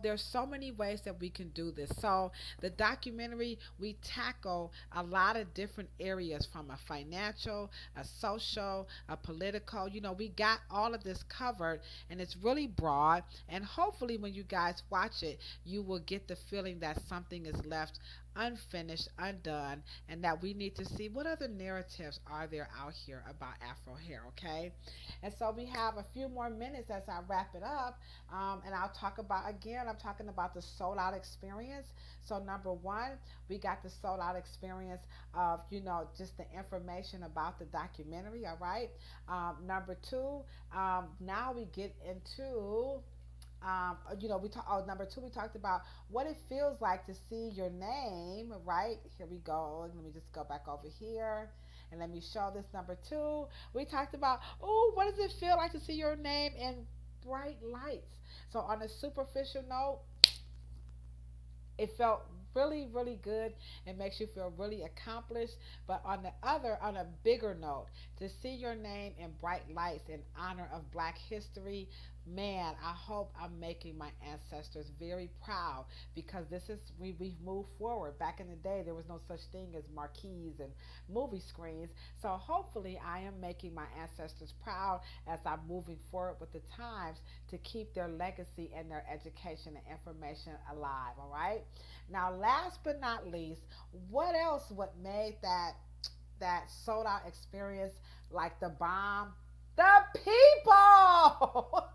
There's so many ways that we can do this. So the documentary, we tackle a lot of different areas, from a financial, a social, a political. We got all of this covered, and it's really broad. And hopefully when you guys watch it, you will get the feeling that something is left unfinished, undone, and that we need to see what other narratives are there out here about Afro hair, okay? And so we have a few more minutes as I wrap it up, and I'll talk about, again, I'm talking about the sold out experience. So, number one, we got the sold out experience of, just the information about the documentary, all right? Number two, now we get into we talk. Oh, number two, we talked about what it feels like to see your name. Right here we go. Let me just go back over here and let me show this number two. We talked about, oh, what does it feel like to see your name in bright lights? So on a superficial note, it felt really, really good. It makes you feel really accomplished. But on a bigger note, to see your name in bright lights in honor of Black history, man, I hope I'm making my ancestors very proud, because we've moved forward. Back in the day, there was no such thing as marquees and movie screens. So hopefully I am making my ancestors proud as I'm moving forward with the times to keep their legacy and their education and information alive. All right. Now, last but not least, what made that sold out experience like the bomb? The people.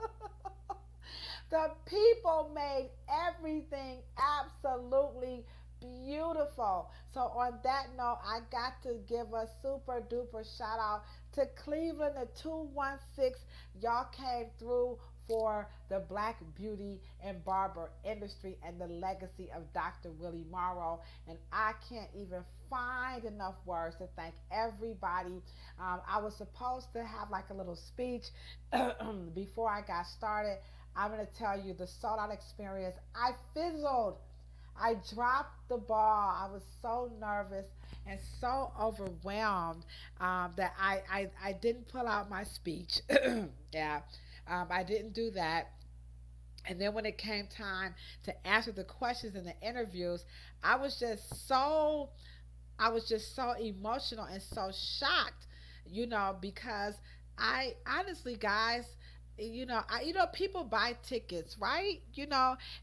The people made everything absolutely beautiful. So on that note, I got to give a super duper shout out to Cleveland, the 216. Y'all came through for the Black beauty and barber industry and the legacy of Dr. Willie Morrow. And I can't even find enough words to thank everybody. I was supposed to have like a little speech before I got started. I'm going to tell you the sold out experience. I fizzled. I dropped the ball. I was so nervous and so overwhelmed that I didn't pull out my speech. Yeah, I didn't do that. And then when it came time to answer the questions in the interviews, I was just so I was just so emotional and so shocked, because I honestly, guys, people buy tickets, right?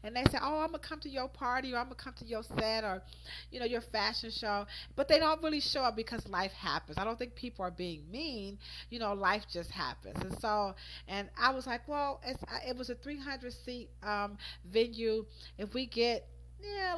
And they say, "Oh, I'm gonna come to your party, or I'm gonna come to your set, or, your fashion show," but they don't really show up because life happens. I don't think people are being mean. Life just happens, and so, and I was like, well, it was a 300 seat venue. If we get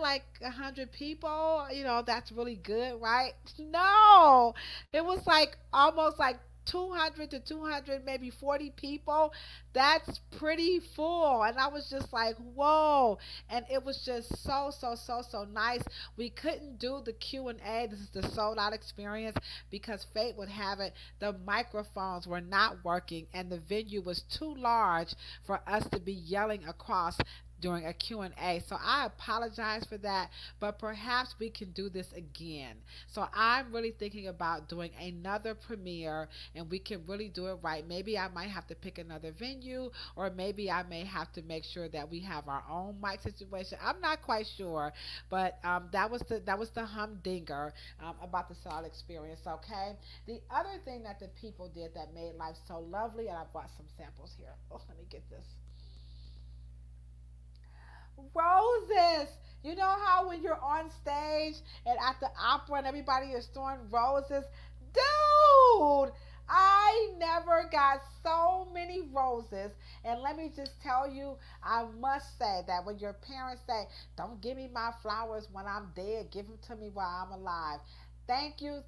like 100 people, that's really good, right? No, it was like almost like 200 to 200, maybe 40 people. That's pretty full. And I was just like, whoa. And it was just so, so, so, so nice. We couldn't do the Q&A. This is the sold out experience, because fate would have it, the microphones were not working and the venue was too large for us to be yelling across during a Q&A. So I apologize for that, but perhaps we can do this again. So I'm really thinking about doing another premiere, and we can really do it right. Maybe I might have to pick another venue, or maybe I may have to make sure that we have our own mic situation. I'm not quite sure, but that was the humdinger about the solid experience. Okay. The other thing that the people did that made life so lovely, and I brought some samples here. Oh, let me get this. Roses. You know how when you're on stage and at the opera and everybody is throwing roses? Dude, I never got so many roses. And let me just tell you, I must say that when your parents say, don't give me my flowers when I'm dead, give them to me while I'm alive. Thank you,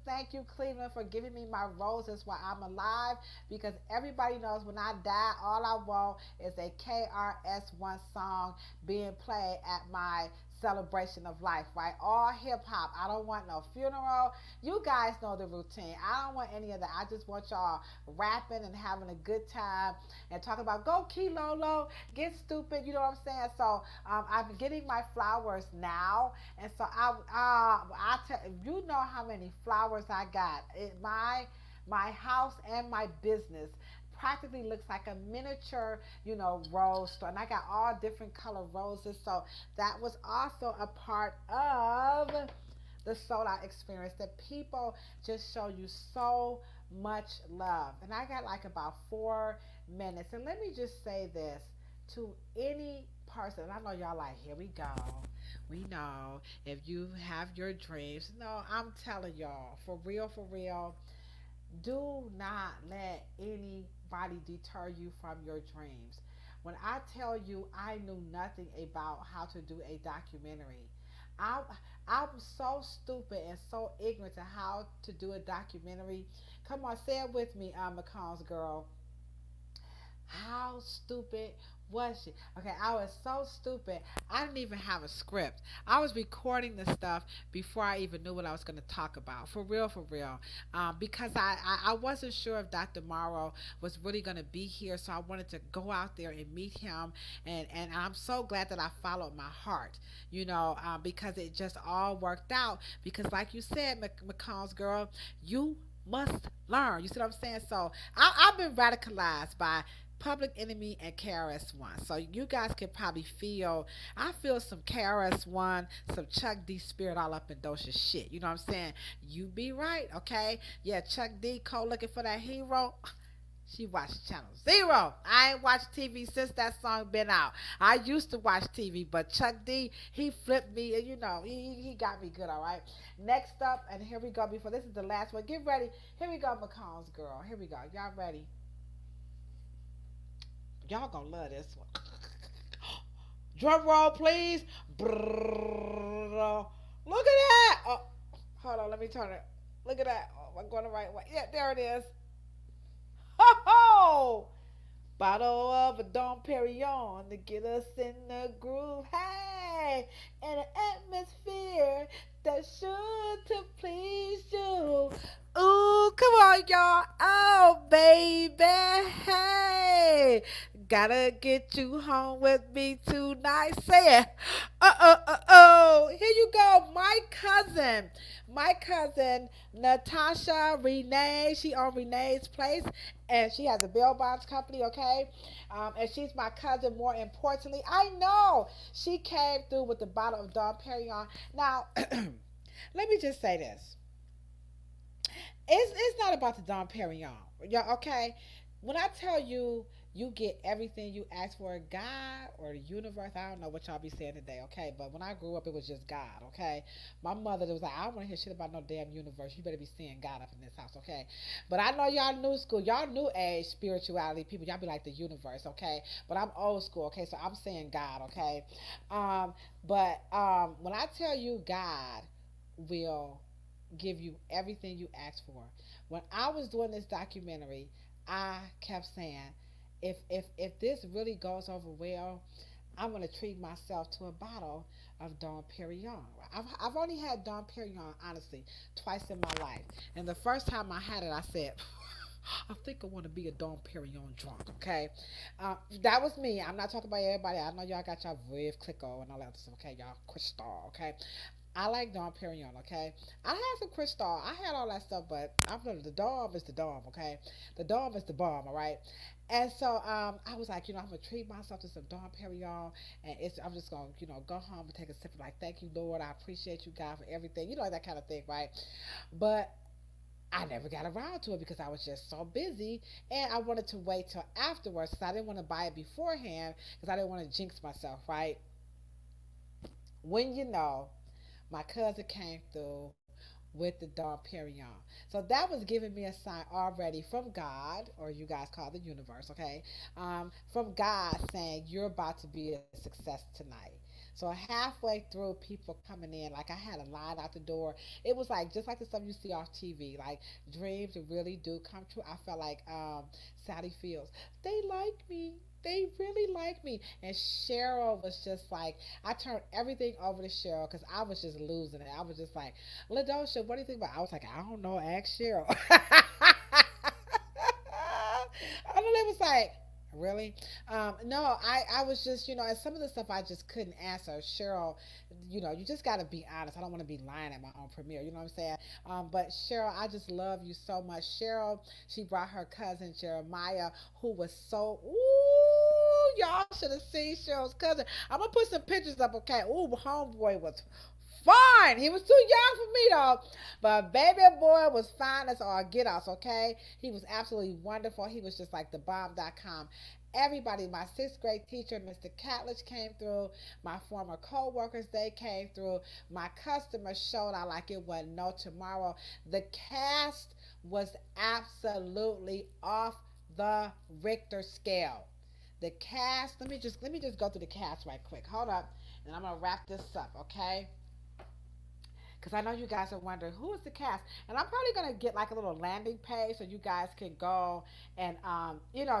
Cleveland, for giving me my roses while I'm alive because everybody knows when I die, all I want is a KRS-One song being played at my celebration of life, right? All hip hop. I don't want no funeral. You guys know the routine. I don't want any of that. I just want y'all rapping and having a good time and talking about go Key Lolo, get stupid. You know what I'm saying? So I'm getting my flowers now, and so you know how many flowers I got. My house and my business practically looks like a miniature, rose store. And I got all different color roses. So that was also a part of the sold out experience that people just show you so much love. And I got like about 4 minutes. And let me just say this to any person. And I know y'all like, here we go. We know if you have your dreams. No, I'm telling y'all, for real, do not let anybody deter you from your dreams. When I tell you I knew nothing about how to do a documentary, I, I'm so stupid and so ignorant to how to do a documentary. Come on, say it with me, McCombs girl. How stupid was she? Okay, I was so stupid. I didn't even have a script. I was recording the stuff before I even knew what I was going to talk about. For real. Because I wasn't sure if Dr. Morrow was really going to be here, so I wanted to go out there and meet him. And I'm so glad that I followed my heart, because it just all worked out. Because, like you said, McCall's girl, you must learn. You see what I'm saying? So I've been radicalized by Public Enemy and KRS-One. So you guys can probably feel, I feel some KRS-One, some Chuck D spirit all up in Dosha's shit. You know what I'm saying? You be right, okay? Yeah, Chuck D, Cole looking for that hero. She watched Channel Zero. I ain't watched TV since that song been out. I used to watch TV, but Chuck D, he flipped me, and he got me good, all right? Next up, and here we go, before this is the last one. Get ready. Here we go, McCombs girl. Here we go. Y'all ready? Y'all gonna love this one. Drum roll, please. Brrr. Look at that. Oh, hold on. Let me turn it. Look at that. Oh, I'm going the right way. Yeah, there it is. Ho ho! Bottle of a Dom Perignon to get us in the groove. Hey, in an atmosphere that should to please you. Ooh, come on, y'all. Oh, baby. Hey, gotta get you home with me tonight. Say it. Oh. Here you go. My cousin, Natasha Renee. She on Renee's place, and she has a bail bonds company. Okay, and she's my cousin. More importantly, I know she came through with the bottle of Dom Perignon. Now, let me just say this: it's not about the Dom Perignon. Yeah, okay. When I tell you you get everything you ask for, God or the universe, I don't know what y'all be saying today, okay? But when I grew up, it was just God, okay? My mother was like, I don't want to hear shit about no damn universe. You better be seeing God up in this house, okay? But I know y'all new school, y'all new age spirituality people. Y'all be like the universe, okay? But I'm old school, okay? So I'm saying God, okay? But when I tell you God will give you everything you ask for. When I was doing this documentary, I kept saying, if this really goes over well, I'm gonna treat myself to a bottle of Dom Perignon. I've only had Dom Perignon honestly twice in my life, and the first time I had it, I said. I think I want to be a Dom Perignon drunk, okay? That was me. I'm not talking about everybody. I know y'all got y'all Viv Clicquot and all that stuff, okay? Y'all Cristal, okay? I like Dom Perignon, okay? I had some Cristal. I had all that stuff, but the Dom is the Dom, okay? The Dom is the bomb, all right? And so I was like, I'm gonna treat myself to some Dom Perignon, and I'm just gonna, go home and take a sip. Like, thank you, Lord. I appreciate you, God, for everything. That kind of thing, right? But I never got around to it because I was just so busy, and I wanted to wait till afterwards because I didn't want to buy it beforehand because I didn't want to jinx myself, right? When my cousin came through with the Dom Perignon. So that was giving me a sign already from God, or you guys call the universe, okay? From God saying, you're about to be a success tonight. So halfway through, people coming in, like I had a line out the door. It was like just like the stuff you see off TV, like dreams really do come true. I felt like Sally Fields. They like me. They really like me. And Cheryl was just like, I turned everything over to Cheryl because I was just losing it. I was just like, Ladosha, what do you think about? I was like, I don't know. Ask Cheryl. I know they was like, really? No, I was just, and some of the stuff I just couldn't answer. Cheryl, you just got to be honest. I don't want to be lying at my own premiere. You know what I'm saying? But Cheryl, I just love you so much. Cheryl, she brought her cousin Jeremiah, who was so, ooh, y'all should have seen Cheryl's cousin. I'm going to put some pictures up, okay? Ooh, homeboy was fine. He was too young for me though. But baby boy was fine as all get us, okay? He was absolutely wonderful. He was just like the bomb.com. Everybody, my sixth grade teacher, Mr. Catledge, came through. My former co-workers, they came through. My customers showed out like it wasn't no tomorrow. The cast was absolutely off the Richter scale. The cast, let me just go through the cast right quick. Hold up, and I'm gonna wrap this up, okay? Because I know you guys are wondering who is the cast, and I'm probably gonna get like a little landing page so you guys can go and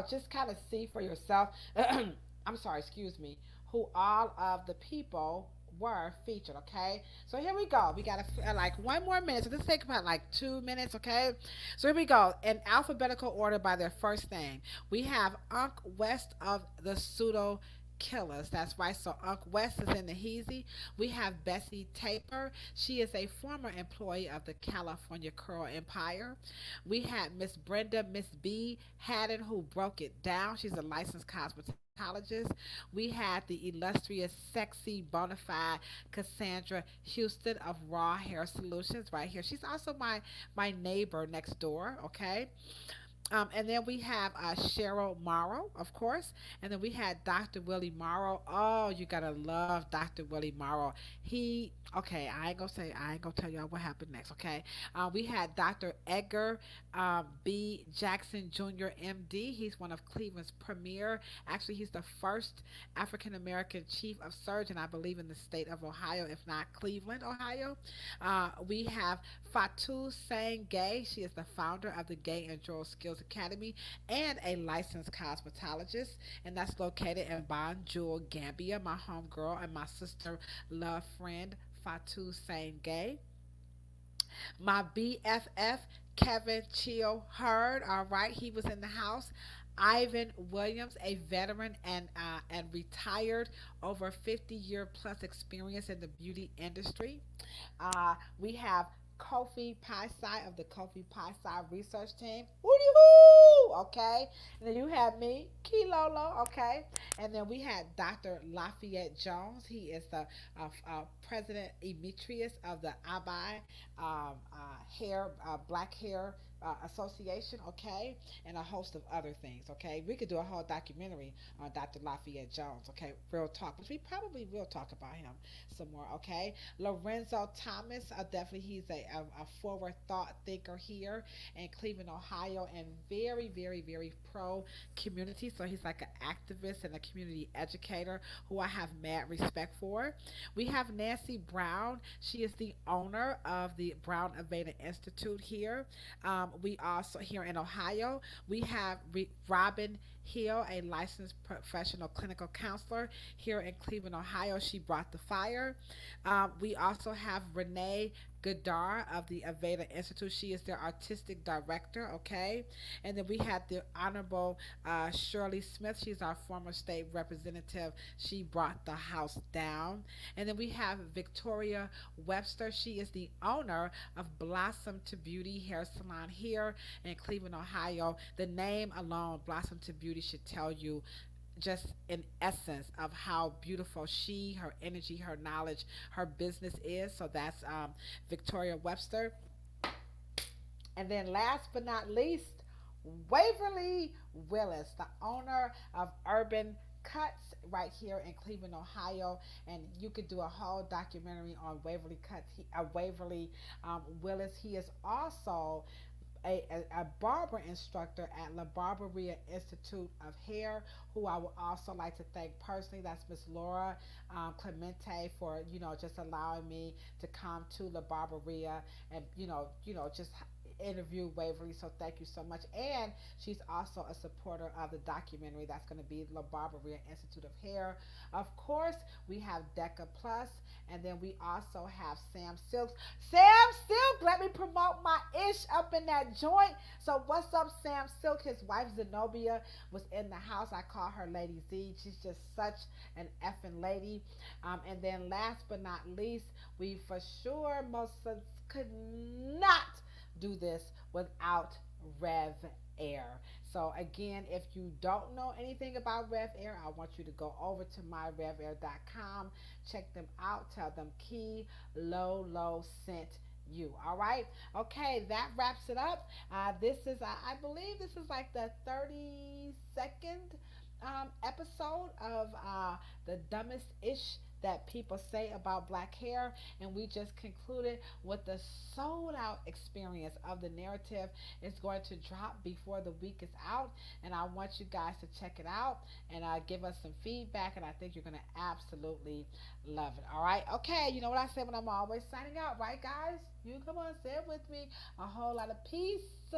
just kind of see for yourself. I'm sorry, excuse me, who all of the people were featured. Okay, so here we go. We got like one more minute, so this take about like 2 minutes. Okay, so here we go in alphabetical order by their first name. We have Unc West of the Pseudo Killers. That's right. So Unc West is in the Heezy. We have Bessie Taper. She is a former employee of the California Curl Empire. We had Miss Brenda, Miss B Haddon, who broke it down. She's a licensed cosmetologist. We had the illustrious, sexy, bona fide Cassandra Houston of Raw Hair Solutions right here. She's also my neighbor next door. Okay. And then we have Cheryl Morrow, of course. And then we had Dr. Willie Morrow. Oh, you gotta love Dr. Willie Morrow. Okay, I ain't gonna tell y'all what happened next, okay? We had Dr. Edgar B. Jackson Jr., MD. He's one of Cleveland's premier. Actually, he's the first African American chief of surgeon, I believe, in the state of Ohio, if not Cleveland, Ohio. We have Fatu Sang Gay. She is the founder of the Gay and Joel Skills Academy and a licensed cosmetologist, and that's located in Banjul, Gambia. My homegirl and my sister, love friend Fatu Sang Gay. My BFF Kevin Chill Hurd. All right, he was in the house. Ivan Williams, a veteran and retired, over 50-year plus experience in the beauty industry. We have Kofi Pie of the Kofi Pie Research Team. Woody hoo! Okay. And then you have me, Kilolo. Okay. And then we had Dr. Lafayette Jones. He is the President Emeritus of the Abai Black Hair Association, okay, and a host of other things, okay. We could do a whole documentary on Dr. Lafayette Jones, okay, real talk, which we probably will talk about him some more, okay. Lorenzo Thomas, definitely he's a forward thought thinker here in Cleveland, Ohio, and very, very, very pro community. So he's like an activist and a community educator who I have mad respect for. We have Nancy Brown. She is the owner of the Brown Aveda Institute here. We also, here in Ohio, we have Robin Hill, a licensed professional clinical counselor here in Cleveland, Ohio. She brought the fire. We also have Renee Gadar of the Aveda Institute. She is their artistic director, okay? And then we had the Honorable Shirley Smith. She's our former state representative. She brought the house down. And then we have Victoria Webster. She is the owner of Blossom to Beauty Hair Salon here in Cleveland, Ohio. The name alone, Blossom to Beauty, should tell you just in essence of how beautiful she, her energy, her knowledge, her business is. So that's Victoria Webster. And then last but not least, Waverly Willis, the owner of Urban Cuts right here in Cleveland, Ohio, and you could do a whole documentary on Waverly Cuts. Waverly Willis. He is also a barber instructor at La Barberia Institute of Hair, who I would also like to thank personally. That's Miss Laura Clemente for just allowing me to come to La Barberia and just interview Waverly. So thank you so much. And she's also a supporter of the documentary that's going to be La Barberia Institute of Hair. Of course, we have Deca Plus, and then we also have Sam Silks. Sam Silk, let me promote my ish up in that joint. So what's up, Sam Silk? His wife Zenobia was in the house. I call her Lady Z. She's just such an effing lady. And then last but not least, we for sure most could not do this without Rev Air. So again, if you don't know anything about Rev Air, I want you to go over to myrevair.com, check them out, tell them Key Low sent you. All right. Okay, that wraps it up. This is, I believe, this is like the 32nd episode of the dumbest ish that people say about black hair, and we just concluded with the sold out experience of the narrative. It's going to drop before the week is out, and I want you guys to check it out and give us some feedback, and I think you're going to absolutely love it. All right. Okay, you know what I say when I'm always signing out, right, guys? You come on, say it with me. A whole lot of peace,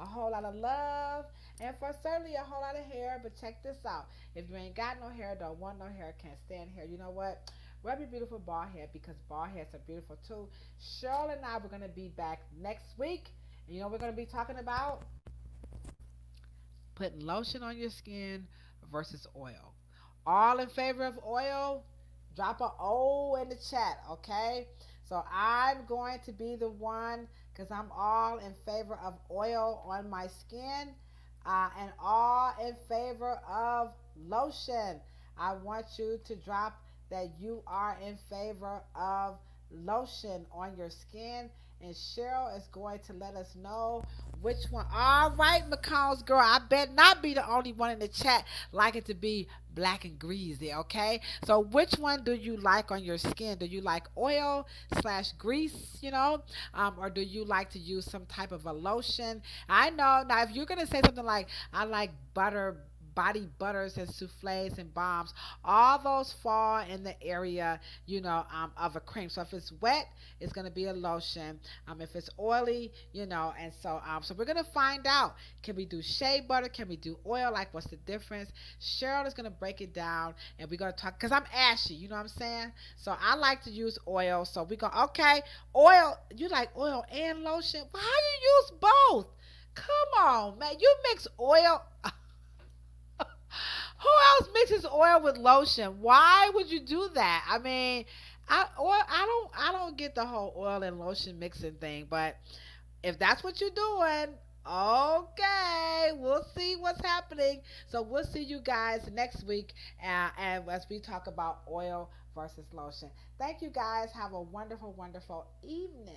a whole lot of love, and for certainly a whole lot of hair. But check this out. If you ain't got no hair, don't want no hair, can't stand hair, you know what? Rub your beautiful bald head, because bald heads are beautiful too. Cheryl and I, we're going to be back next week. And you know what we're going to be talking about? Putting lotion on your skin versus oil. All in favor of oil? Drop a O in the chat, okay? So I'm going to be the one, because I'm all in favor of oil on my skin, and all in favor of lotion. I want you to drop that you are in favor of lotion on your skin. And Cheryl is going to let us know which one. All right, McCall's girl. I bet not be the only one in the chat like it to be black and greasy, okay? So which one do you like on your skin? Do you like oil slash grease, or do you like to use some type of a lotion? I know. Now, if you're going to say something like, I like butter, body butters and souffles and bombs, all those fall in the area of a cream. So if it's wet, it's going to be a lotion. If it's oily, and so we're going to find out, can we do shea butter, can we do oil, like what's the difference? Cheryl is going to break it down, and we're going to talk, because I'm ashy, you know what I'm saying? So I like to use oil. So we're going, okay, oil, you like oil and lotion? Well, how you use both? Come on, man, you mix oil. Who else mixes oil with lotion? Why would you do that? I mean, I don't get the whole oil and lotion mixing thing. But if that's what you're doing, okay, we'll see what's happening. So we'll see you guys next week, and as we talk about oil versus lotion. Thank you guys. Have a wonderful, wonderful evening.